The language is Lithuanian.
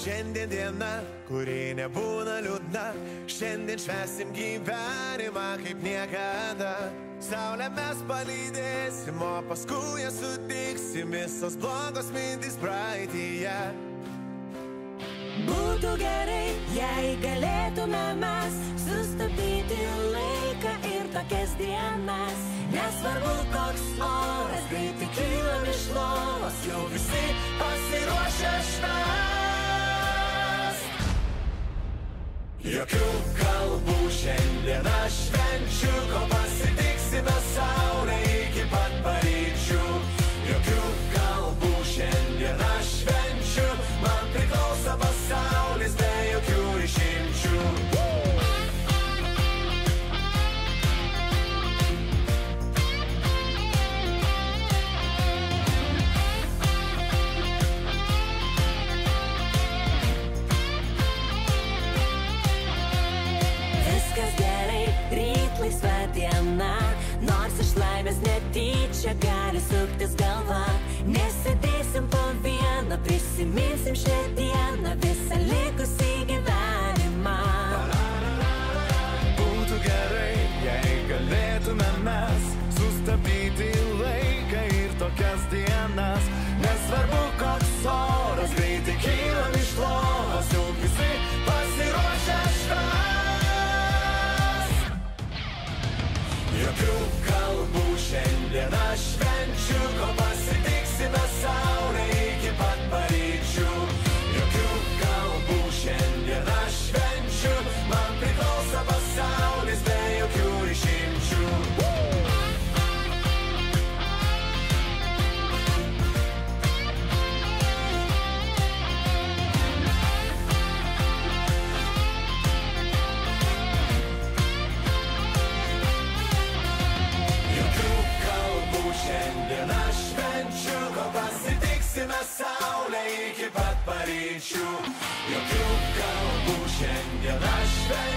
Šiandien diena, kuri nebūna liūdna, šiandien švęsim gyvenimą kaip niekada. Saulę mes palydėsim, o paskui ją sutiksim, visos blogos mintys praeityje. Būtų gerai, jei galėtume mes sustabdyti laiką ir tokias dienas. Nesvarbu koks oras, greitai kylam iš lovos, jau visi pasiruošę švęst. Jokių kalbų šiandien aš švenčiu, kol pasitiksime saulę iki pat paryčių. Jokių kalbų šiandien aš švenčiu, man priklauso pasaulis be jokių išimčių. Viskas gerai, ryt laisva diena, nors iš laimės netyčia gali suktis galva. Nesėdėsim po vieną, prisiminsim šią dieną, visą likusį gyvenimą. Būtų gerai, jei galėtume mes sustabdyti laiką ir tokias dienas. Nesvarbu koks oras, greitai kylam iš lovos, jau visi pasiruošę švęst. Jokių kalbų šiandien aš švenčiu, kol pasitiksime saulę iki pat paryčių. Jokių kalbų šiandien aš švenčiu, man priklauso pasaulis be jokių išimčių. Šiandien aš švenčiu, kol pasitiksime saulę iki pat paryčių. Jokių kalbų šiandien aš švenčiu.